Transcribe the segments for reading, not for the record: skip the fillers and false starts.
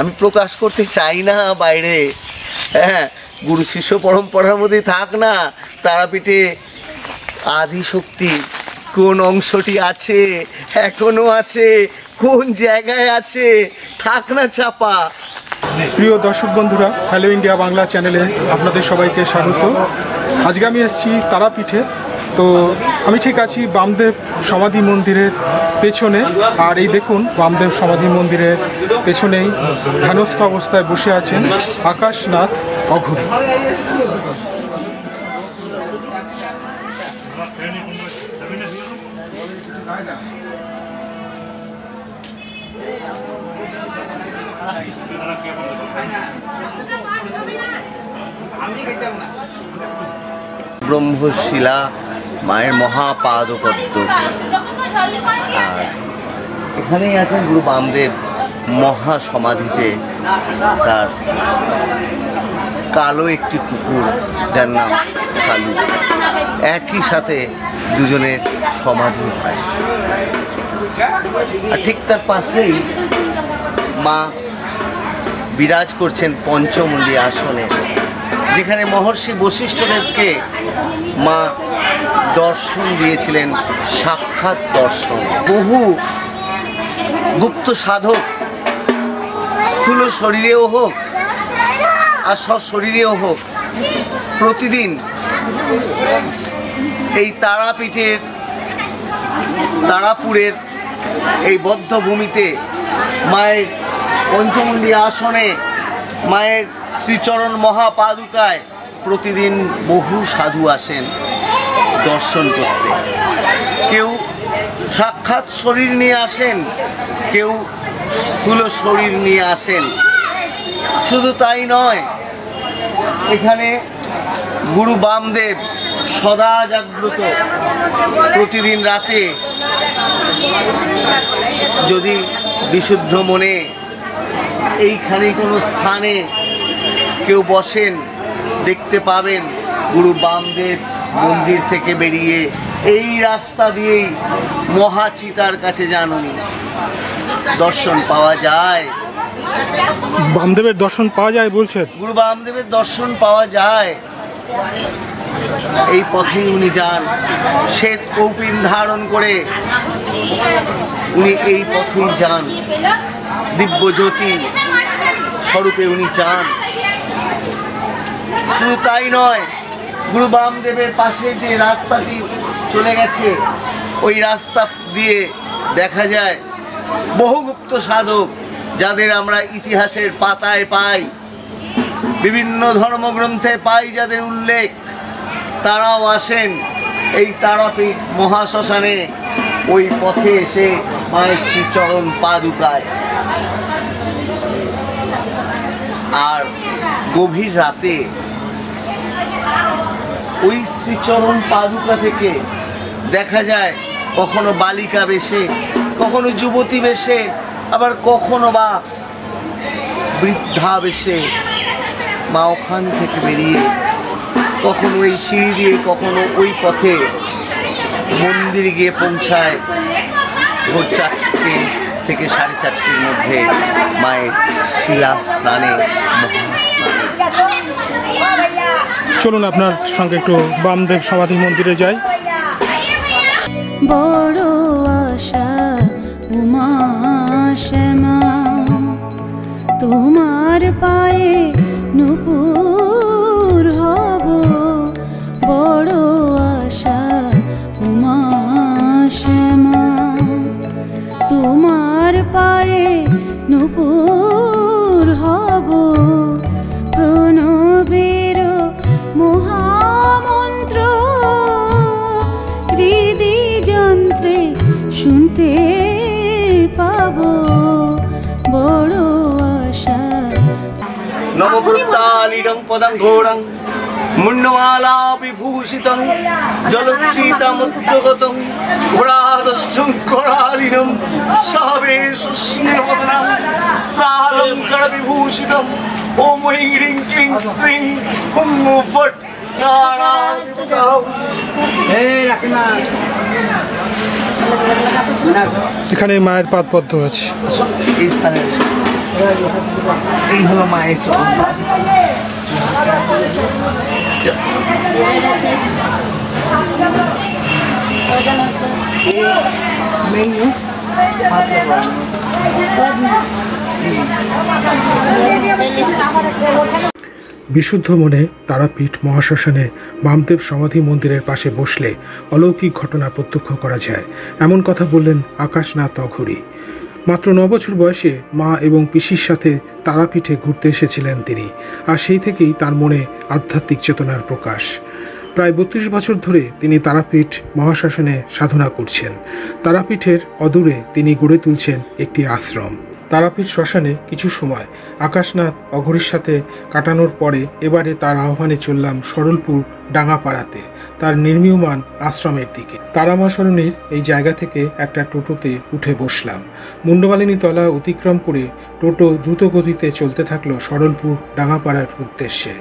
আমি প্রকাশ করতে চাই না বাইরে। হ্যাঁ, গুরু শিষ্য পরম্পরার মধ্যে থাক না। তারাপীঠে আদি শক্তি কোন অংশটি আছে, এখনো আছে, কোন জায়গায় আছে, থাক না চাপা। প্রিয় দর্শক বন্ধুরা, হ্যালো ইন্ডিয়া বাংলা চ্যানেলে আপনাদের সবাইকে স্বাগত। আজকে আমি এসেছি তারাপীঠে। তো আমি ঠিক আছি বামদেব সমাধি মন্দিরের পেছনে। আর এই দেখুন, বামদেব সমাধি মন্দিরের পেছনেই ধ্যানস্থ অবস্থায় বসে আছেন আকাশনাথ অঘোরী। ব্রহ্মশিলা মায়ের মহাপাদপদ্ম। আর এখানেই আছেন গুরু বামদেব মহাসমাধিতে। তার কালো একটি কুকুর, যার নাম কালু, একই সাথে দুজনের সমাধি হয়। আর ঠিক তার পাশেই মা বিরাজ করছেন পঞ্চমুণ্ডী আসনে, যেখানে মহর্ষি বশিষ্ঠদেবকে মা দর্শন দিয়েছিলেন, সাক্ষাৎ দর্শন। বহু গুপ্ত সাধক, স্থূল শরীরেও হোক আর সশরীরেও হোক, প্রতিদিন এই তারাপীঠের তারাপুরের এই বদ্ধভূমিতে মায়ের পঞ্চমুণ্ডী আসনে, মায়ের শ্রীচরণ মহাপাদুকায় প্রতিদিন বহু সাধু আসেন দর্শন করতে। কেউ সাক্ষাৎ শরীর নিয়ে আসেন, কেউ স্থূল শরীর নিয়ে আসেন। শুধু তাই নয়, এখানে গুরু বামদেব সদা জাগ্রত। প্রতিদিন রাতে যদি বিশুদ্ধ মনে এইখানে কোনো স্থানে কেউ বসেন, দেখতে পাবেন গুরু বামদেব মন্দির থেকে বেরিয়ে এই রাস্তা দিয়েই মহাচিতার কাছে যান উনি। দর্শন পাওয়া যায়, বামদেবের দর্শন পাওয়া যায় বলছেন? গুরু বামদেবের দর্শন পাওয়া যায়। এই পথেই উনি যান, শ্বেত কৌপিন ধারণ করে উনি এই পথেই যান। দিব্য জ্যোতি স্বরূপে উনি যান। শুধু তাই নয়, গুরু বামদেবের পাশে যে রাস্তাটি চলে গেছে, ওই রাস্তা দিয়ে দেখা যায় বহুগুপ্ত সাধক, যাদের আমরা ইতিহাসের পাতায় পাই, বিভিন্ন ধর্মগ্রন্থে পাই যাদের উল্লেখ, তারাও আসেন এই তারাপীঠ মহাশ্মশানে। ওই পথে এসে মায়ের শ্রীচরণ পাদুকায়। আর গভীর রাতে ওই শ্রীচরণ পাদুকা থেকে দেখা যায় কখনো বালিকা বেশে, কখনো যুবতী বেশে, আবার কখনো বা বৃদ্ধা বেশে মা ওখান থেকে বেরিয়ে কখনো এই সিঁড়ি দিয়ে, কখনো ওই পথে মন্দির গিয়ে পৌঁছায় ভোর 4টে থেকে 4:30-র মধ্যে মায়ের শিলা স্নানে, মহাস্নানে। চলুন আপনার সঙ্গে একটু বামদেব সমাধি মন্দিরে যাই। বড় আশা উমা শ্যামা, তোমার পায়ে নূপুর হব। বড় আশা উমা শ্যামা, তোমার পায়ে নূপুর হব। প্রণবের মহামন্ত্র হৃদি যন্ত্রে শুনতে পাব। বড় আশা। নববৃত্তালিডং পদং ঘোরং মুন্ডমালা বিভূষিতং জলোচ্চিতমুদ্গতং ঘোরাদশঙ্করালিনম সাবেশস্নেহবদনং স্ত্রালঙ্কার বিভূষিতং ওম ঐং হ্রিং ক্লিং শ্রীং হুম ফট এখানে মায়ের পাদপদ্ম আছে। এই স্থানে এই হলো মায়ের চরণ পাদুকা। বিশুদ্ধ মনে তারাপীঠ মহাশ্মশানে বামদেব সমাধি মন্দিরের পাশে বসলে অলৌকিক ঘটনা প্রত্যক্ষ করা যায়, এমন কথা বললেন আকাশনাথ অঘরী। মাত্র 9 বছর বয়সে মা এবং পিসির সাথে তারাপীঠে ঘুরতে এসেছিলেন তিনি, আর সেই থেকেই তার মনে আধ্যাত্মিক চেতনার প্রকাশ। প্রায় 32 বছর ধরে তিনি তারাপীঠ মহাশ্মশানে সাধনা করছেন। তারাপীঠের অদূরে তিনি গড়ে তুলছেন একটি আশ্রম। তারাপীঠ শ্মশানে কিছু সময় আকাশনাথ অঘরীর সাথে কাটানোর পরে এবারে তার আহ্বানে চললাম সরলপুর ডাঙ্গাপাড়াতে তার নির্মীয়মান আশ্রমের দিকে। তারামা সরণির এই জায়গা থেকে একটা টোটোতে উঠে বসলাম। মুন্ডমালিনী তলা অতিক্রম করে টোটো দ্রুত গতিতে চলতে থাকলো সরলপুর ডাঙ্গাপাড়ার উদ্দেশ্যে।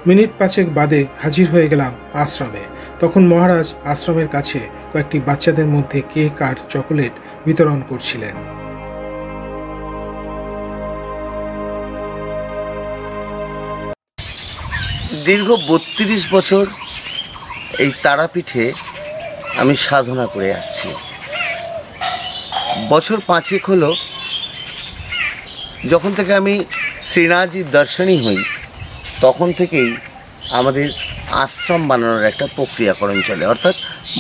মিনিট 5 বাদে হাজির হয়ে গেলাম আশ্রমে। তখন মহারাজ আশ্রমের কাছে কয়েকটি বাচ্চাদের মধ্যে কেক আর চকোলেট বিতরণ করছিলেন। দীর্ঘ 32 বছর এই তারাপীঠে আমি সাধনা করে আসছি। বছর 5 হলো যখন থেকে আমি শ্রীনাথজির দর্শনী হই, তখন থেকেই আমাদের আশ্রম বানানোর একটা প্রক্রিয়াকরণ চলে। অর্থাৎ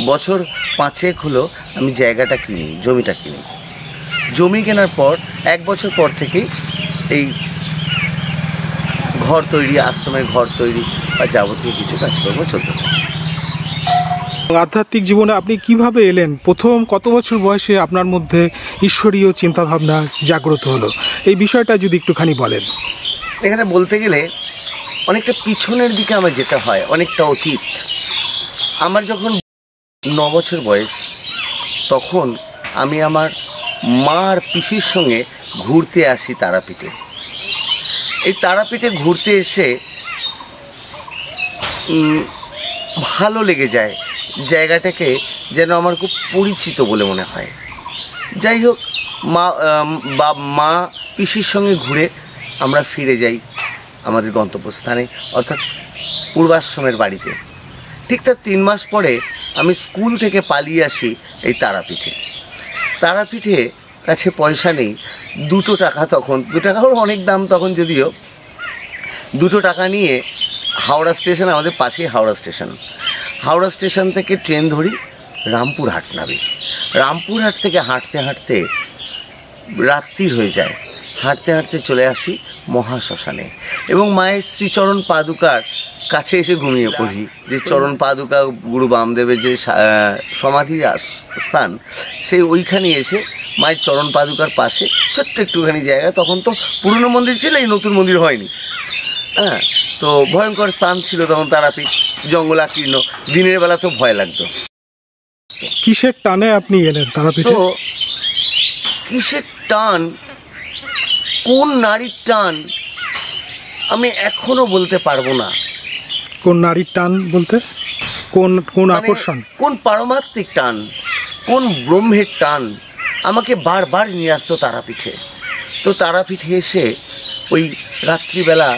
বছর 5 হলো আমি জায়গাটা কিনি, জমিটা কিনি। জমি কেনার পর 1 বছর পর থেকেই এই ঘর তৈরি, আশ্রমের ঘর তৈরি বা যাবতীয় কিছু কাজকর্ম চলতে থাকে। আধ্যাত্মিক জীবনে আপনি কিভাবে এলেন? প্রথম কত বছর বয়সে আপনার মধ্যে ঈশ্বরীয় চিন্তাভাবনা জাগ্রত হলো, এই বিষয়টা যদি একটুখানি বলেন। এখানে বলতে গেলে অনেকটা পিছনের দিকে আমার যেতে হয়, অনেকটা অতীত। আমার যখন 9 বছর বয়স, তখন আমি আমার মা আর পিসির সঙ্গে ঘুরতে আসি তারাপীঠে। এই তারাপীঠে ঘুরতে এসে ভালো লেগে যায়, জায়গাটাকে যেন আমার খুব পরিচিত বলে মনে হয়। যাই হোক, মা পিসির সঙ্গে ঘুরে আমরা ফিরে যাই আমাদের গন্তব্যস্থানে, অর্থাৎ পূর্বাশ্রমের বাড়িতে। ঠিক তার 3 মাস পরে আমি স্কুল থেকে পালিয়ে আসি এই তারাপীঠে। তারাপীঠে কাছে পয়সা নেই, 2 টাকা, তখন 2 টাকার অনেক দাম তখন, যদিও 2 টাকা নিয়ে হাওড়া স্টেশন, আমাদের পাশেই হাওড়া স্টেশন থেকে ট্রেন ধরি, রামপুরহাট নামি। রামপুরহাট থেকে হাঁটতে হাঁটতে রাত্রি হয়ে যায়। হাঁটতে হাঁটতে চলে আসি মহাশ্মশানে এবং মায়ের শ্রীচরণ পাদুকার কাছে এসে ঘুমিয়ে পড়ি। যে চরণ পাদুকা গুরু বামদেবের যে সমাধি স্থান, সেই ওইখানে এসে মায়ের চরণ পাদুকার পাশে ছোট্ট একটুখানি জায়গা, তখন তো পুরনো মন্দির ছিল, এই নতুন মন্দির হয়নি। হ্যাঁ, তো ভয়ঙ্কর স্থান ছিল তখন তারাপীঠ, জঙ্গলাকীর্ণ, দিনের বেলা তো ভয় লাগতো। কিসের টানে আপনি এলেন তারাপীঠে? তো কিসের টান, কোন নারীর টান আমি এখনো বলতে পারবো না। কোন নারীর টান বলতে? কোন আকর্ষণ, কোন পারমাত্মিক টান, কোন ব্রহ্মের টান আমাকে বারবার নিয়ে আসতো তারাপীঠে। তো তারাপীঠে এসে ওই রাত্রিবেলা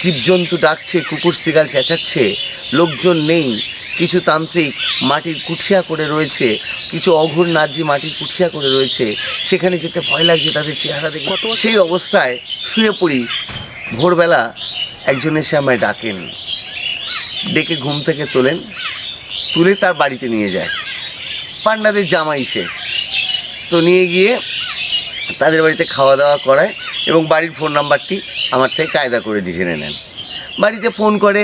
জীবজন্তু ডাকছে, কুকুর শিগাল চেঁচাচ্ছে, লোকজন নেই, কিছু তান্ত্রিক মাটির কুঠিয়া করে রয়েছে, কিছু অঘোর নাজি মাটির কুঠিয়া করে রয়েছে, সেখানে যেতে ভয় লাগছে তাদের চেহারা দেখে। সেই অবস্থায় শুয়ে পড়ি। ভোরবেলা একজন এসে আমায় ডাকেন, ডেকে ঘুম থেকে তোলেন, তুলে তার বাড়িতে নিয়ে যায়। পান্ডাদের জামাই সে, তো নিয়ে গিয়ে তাদের বাড়িতে খাওয়া দাওয়া করায় এবং বাড়ির ফোন নাম্বারটি আমার থেকে কায়দা করে দিয়ে জেনে নেন। বাড়িতে ফোন করে,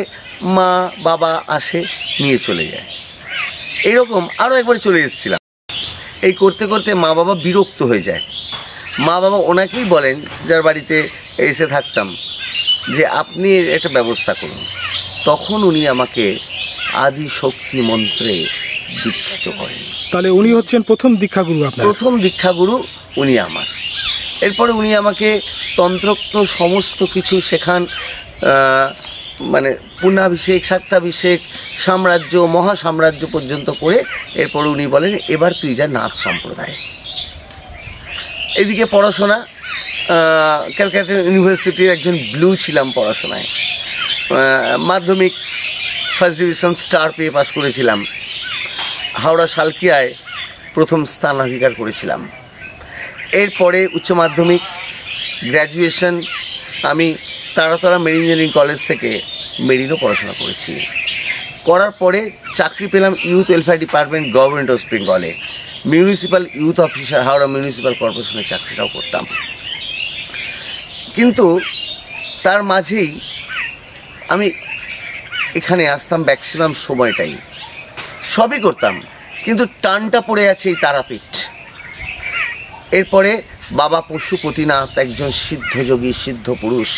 মা বাবা আসে, নিয়ে চলে যায়। এইরকম আরও একবার চলে এসেছিলাম। এই করতে করতে মা বাবা বিরক্ত হয়ে যায়। মা বাবা ওনাকেই বলেন, যার বাড়িতে এসে থাকতাম, যে আপনি একটা ব্যবস্থা করুন। তখন উনি আমাকে আদি শক্তি মন্ত্রে দীক্ষিত করেন। তাহলে উনি হচ্ছেন প্রথম দীক্ষাগুরু আপনার? প্রথম দীক্ষাগুরু উনি আমার। এরপরে উনি আমাকে তন্ত্রোক্ত সমস্ত কিছু শেখান, মানে পূর্ণাভিষেক, শাক্তাভিষেক, সাম্রাজ্য, মহাসাম্রাজ্য পর্যন্ত করে এরপরে উনি বলেন, এবার তুই যা নাথ সম্প্রদায়। এদিকে পড়াশোনা, ক্যালকাটা ইউনিভার্সিটির একজন ব্লু ছিলাম পড়াশোনায়। মাধ্যমিক ফার্স্ট ডিভিশন স্টার পেয়ে পাস করেছিলাম। হাওড়া সালকিয়ায় প্রথম স্থানাধিকার করেছিলাম। এরপরে উচ্চ মাধ্যমিক গ্র্যাজুয়েশন আমি তারাতলা মেরিন ইঞ্জিনিয়ারিং কলেজ থেকে মেরিনও পড়াশোনা করেছি। করার পরে চাকরি পেলাম youth welfare department, government west বেঙ্গলে municipal youth officer, Howrah municipal কর্পোরেশনের চাকরিটাও করতাম। কিন্তু তার মাঝেই আমি এখানে আসতাম ম্যাক্সিমাম সময়টাই, সবই করতাম, কিন্তু টানটা পড়ে আছে এই তারাপীঠ। এরপরে বাবা পশুপতিনাথ একজন সিদ্ধযোগী, সিদ্ধ পুরুষ।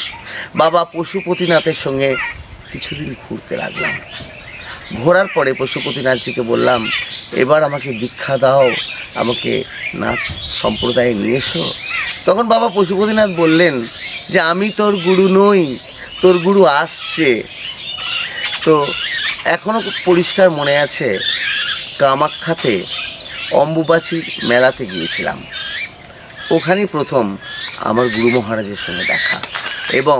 বাবা পশুপতিনাথের সঙ্গে কিছুদিন ঘুরতে লাগলাম। ঘোরার পরে পশুপতিনাথজিকে বললাম, এবার আমাকে দীক্ষা দাও, আমাকে নাথ সম্প্রদায়ে নিয়ে এসো। তখন বাবা পশুপতিনাথ বললেন যে আমি তোর গুরু নই, তোর গুরু আসছে। তো এখনও খুব পরিষ্কার মনে আছে, কামাখ্যাতে অম্বুবাচীর মেলাতে গিয়েছিলাম। ওখানেই প্রথম আমার গুরু মহারাজের সঙ্গে দেখা। এবং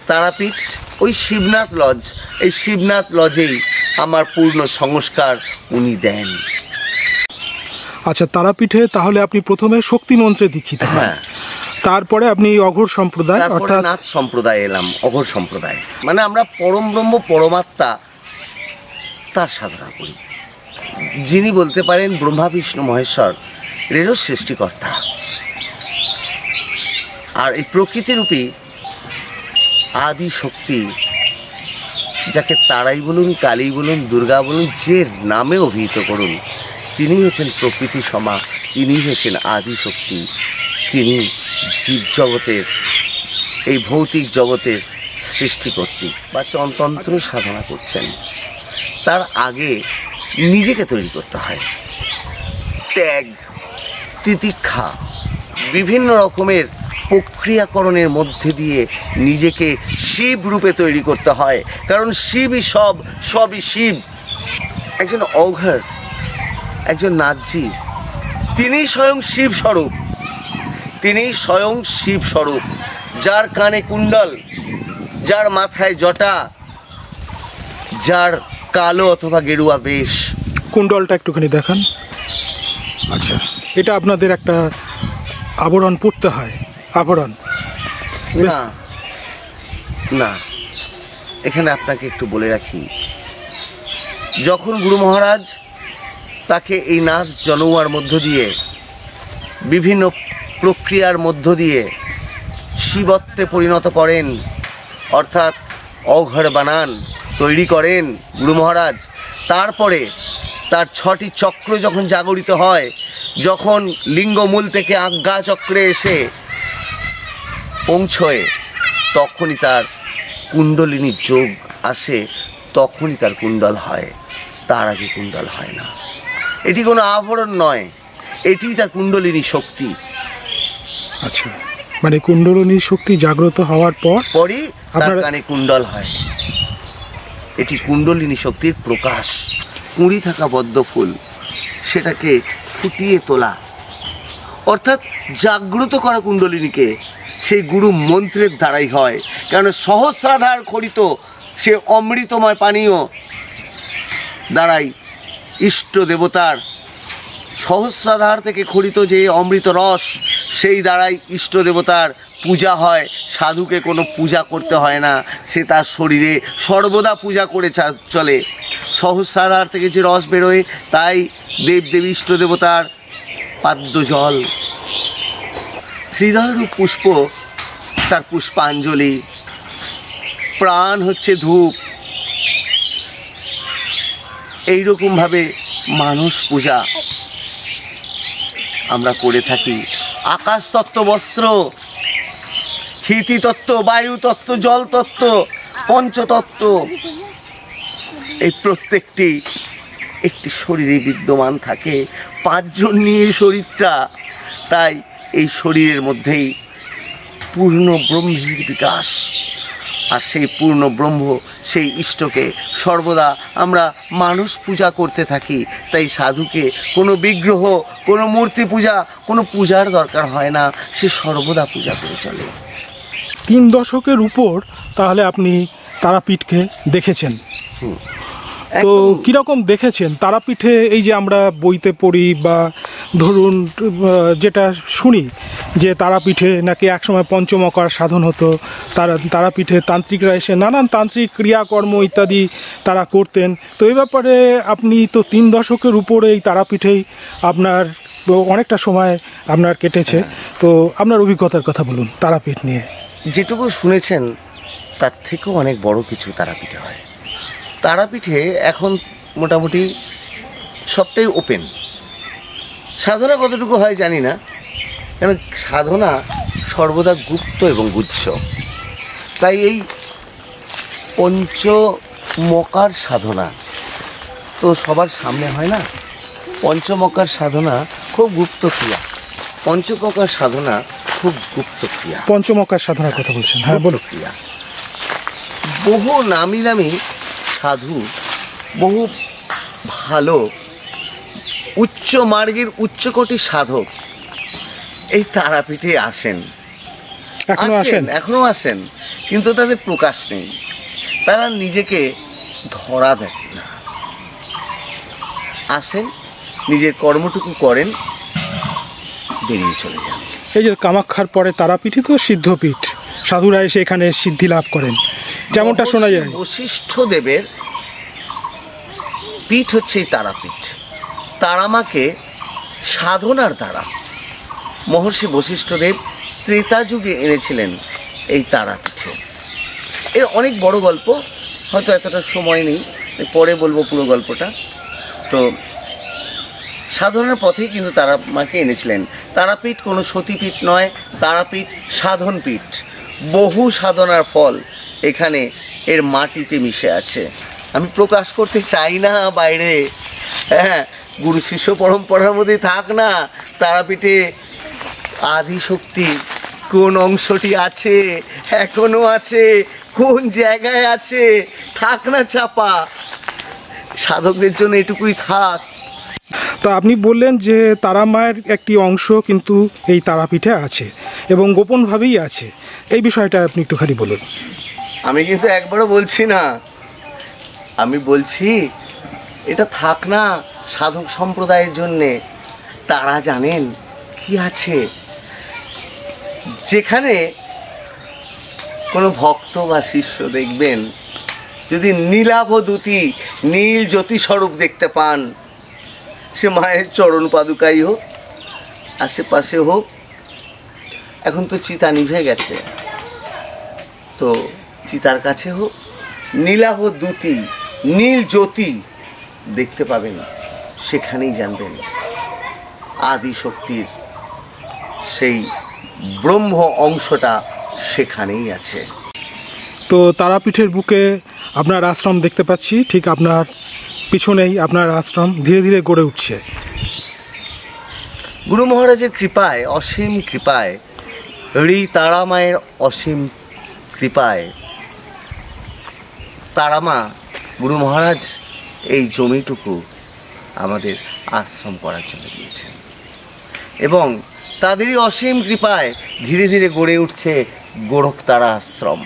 তারাপীঠ ওই শিবনাথ লজ, এই শিবনাথ লজেই আমার পূর্ণ সংস্কার উনি দেন। আচ্ছা, তারাপীঠে তাহলে আপনি প্রথমে শক্তি মন্ত্রে দীক্ষিত হন। হ্যাঁ, তারপরে আপনি অঘোর সম্প্রদায় অর্থাৎ নাথ সম্প্রদায় এলাম, অঘোর সম্প্রদায়। মানে আমরা পরম ব্রহ্ম পরমাত্মা তার সাধনা করি, যিনি বলতে পারেন ব্রহ্মা বিষ্ণু মহেশ্বর এরও সৃষ্টিকর্তা। আর এই প্রকৃতিরূপী আদি শক্তি, যাকে তারাই বলুন, কালী বলুন, দুর্গা বলুন, যে নামে অভিহিত করুন, তিনি হচ্ছেন প্রকৃতি সমা, তিনি হচ্ছেন আদি শক্তি। তিনি জীবজগতের, এই ভৌতিক জগতের সৃষ্টিকর্ত্রী বা তন্ত্র সাধনা করছেন। তার আগে নিজেকে তৈরি করতে হয়। ত্যাগ, তিতিক্ষা, বিভিন্ন রকমের প্রক্রিয়াকরণের মধ্যে দিয়ে নিজেকে শিব রূপে তৈরি করতে হয়, কারণ শিবই সব, সবই শিব। একজন অঘর, একজন নাথজি, তিনি স্বয়ং শিব স্বরূপ, তিনি স্বয়ং শিব স্বরূপ। যার কানে কুণ্ডল, যার মাথায় জটা, যার কালো অথবা গেরুয়া বেশ। কুণ্ডলটা একটুখানি দেখান। আচ্ছা, এটা আপনাদের একটা আবরণ পড়তে হয়, আবরণ না না, এখানে আপনাকে একটু বলে রাখি, যখন গুরু মহারাজ তাকে এই নাচ জনৌয়ার মধ্য দিয়ে, বিভিন্ন প্রক্রিয়ার মধ্য দিয়ে শিবত্বে পরিণত করেন, অর্থাৎ অঘর বানান, তৈরি করেন গুরু মহারাজ, তারপরে তার 6টি চক্র যখন জাগরিত হয়, যখন লিঙ্গমূল থেকে আজ্ঞা চক্রে এসে পৌঁছয়, তখনই তার কুণ্ডলিনী যোগ আসে, তখনই তার কুণ্ডল হয়, তার আগে কুণ্ডল হয় না। এটি কোনো আভরণ নয়, এটি তার কুণ্ডলিনী শক্তি। আচ্ছা, মানে কুণ্ডলিনী শক্তি জাগ্রত হওয়ার পরই তার কানে কুণ্ডল হয়। এটি কুণ্ডলিনী শক্তির প্রকাশ। কুঁড়ি থাকা পদ্ম ফুল, সেটাকে ফুটিয়ে তোলা, অর্থাৎ জাগ্রত করা কুণ্ডলিনীকে, সেই গুরু মন্ত্রের দ্বারাই হয়। কারণ সহস্রাধার খরিত সে অমৃতময় পানীয় দ্বারাই ইষ্ট দেবতার, সহস্রাধার থেকে খরিত যে অমৃত রস, সেই দ্বারাই ইষ্ট দেবতার পূজা হয়। সাধুকে কোনো পূজা করতে হয় না, সে তার শরীরে সর্বদা পূজা করে চলে। সহস্রাধার থেকে যে রস বেরোয়, তাই দেবদেবী ইষ্ট দেবতার পাদ্য জল। হৃদয়রূপ পুষ্প তার পুষ্পাঞ্জলি, প্রাণ হচ্ছে ধূপ। এইরকমভাবে মানুষ পূজা আমরা করে থাকি। আকাশতত্ত্ব বস্ত্র, ক্ষিতিতত্ত্ব, বায়ুতত্ত্ব, জলতত্ত্ব, পঞ্চতত্ত্ব, এই প্রত্যেকটি একটি শরীরে বিদ্যমান থাকে। 5 জন নিয়ে শরীরটা, তাই এই শরীরের মধ্যেই পূর্ণ ব্রহ্মের বিকাশ। আর সেই পূর্ণ ব্রহ্ম, সেই ইষ্টকে সর্বদা আমরা মানুষ পূজা করতে থাকি। তাই সাধুকে কোনো বিগ্রহ, কোনো মূর্তি পূজা, কোনো পূজার দরকার হয় না, সে সর্বদা পূজা করে চলে। 3 দশকের উপর তাহলে আপনি তারাপীঠকে দেখেছেন। তো কীরকম দেখেছেন তারাপীঠে? এই যে আমরা বইতে পড়ি বা ধরুন যেটা শুনি যে তারাপীঠে নাকি একসময় পঞ্চমকার সাধন হতো, তারাপীঠে তান্ত্রিকরা এসে নানান তান্ত্রিক ক্রিয়াকর্ম ইত্যাদি তারা করতেন। তো এই ব্যাপারে আপনি তো 3 দশকের উপরে এই তারাপীঠেই আপনার অনেকটা সময় আপনার কেটেছে, তো আপনার অভিজ্ঞতার কথা বলুন তারাপীঠ নিয়ে। যেটুকু শুনেছেন তার থেকেও অনেক বড় কিছু তারাপীঠে হয়। তারাপীঠে এখন মোটামুটি সবটাই ওপেন। সাধনা কতটুকু হয় জানি না, কারণ সাধনা সর্বদা গুপ্ত এবং গুচ্ছ। তাই এই পঞ্চমকার সাধনা তো সবার সামনে হয় না। পঞ্চমকার সাধনা খুব গুপ্ত ক্রিয়া, পঞ্চমকার সাধনা খুব গুপ্ত ক্রিয়া। পঞ্চমকার সাধনার কথা বলছেন? হ্যাঁ, বলুন। ক্রিয়া বহু নামি দামি সাধু, বহু ভালো উচ্চ মার্গের উচ্চকোটির সাধক এই তারাপীঠে আসেন, এখনো আসেন, কিন্তু তাদের প্রকাশ নেই। তারা নিজেকে ধরা দেন না, আসেন, নিজের কর্মটুকু করেন, বেরিয়ে চলে যান। এই যে কামাখ্যার পরে তারাপীঠই তো সিদ্ধপীঠ, সাধুরা এসে এখানে সিদ্ধি লাভ করেন, যেমনটা শোনা যায়। বশিষ্ঠ দেবের পীঠ হচ্ছে এই তারাপীঠ। তারামাকে সাধনার দ্বারা মহর্ষি বশিষ্ঠদেব ত্রেতা যুগে এনেছিলেন এই তারাপীঠে। এর অনেক বড় গল্প, হয়তো এতটা সময় নেই, পরে বলবো পুরো গল্পটা। তো সাধনার পথেই কিন্তু তারামাকে এনেছিলেন। তারাপীঠ কোনো সতীপীঠ নয়, তারাপীঠ সাধনপীঠ। বহু সাধনার ফল এখানে এর মাটিতে মিশে আছে। আমি প্রকাশ করতে চাই না বাইরে, হ্যাঁ, গুরু শিষ্য পরম্পরার মধ্যে থাক না। তারাপীঠে আদিশক্তি কোন অংশটি আছে, এখনো আছে, কোন জায়গায় আছে, থাক না চাপা। সাধকদের জন্য এটুকুই থাক। তো আপনি বললেন যে তারা মায়ের একটি অংশ কিন্তু এই তারাপীঠে আছে এবং গোপনভাবেই আছে, এই বিষয়টা আপনি একটুখানি বলুন। আমি কিন্তু একবারও বলছি না, আমি বলছি এটা থাক না সাধক সম্প্রদায়ের জন্যে। তারা জানেন কি আছে। যেখানে কোনো ভক্ত বা শিষ্য দেখবেন যদি নীলাভদ্যুতি নীল জ্যোতি স্বরূপ দেখতে পান, সে মায়ের চরণ পাদুকাই হোক, আশেপাশে হোক, এখন তো চিতা নিভে গেছে, তো চিতার কাছে হোক, নীলাভদ্যুতি নীল জ্যোতি দেখতে পাবেন, সেখানেই জানবেন আদি শক্তির সেই ব্রহ্ম অংশটা সেখানেই আছে। তো তারাপীঠের বুকে আপনার আশ্রম দেখতে পাচ্ছি, ঠিক আপনার পিছনেই আপনার আশ্রম ধীরে ধীরে গড়ে উঠছে। গুরু মহারাজের কৃপায়, অসীম কৃপায়, তারা মায়ের অসীম কৃপায় তারামা গুরু মহারাজ এই জমিটুকু আমাদের আশ্রম করার জন্য দিয়েছেন এবং তাদেরই অসীম কৃপায় ধীরে ধীরে গড়ে উঠছে গোরখতারা আশ্রম।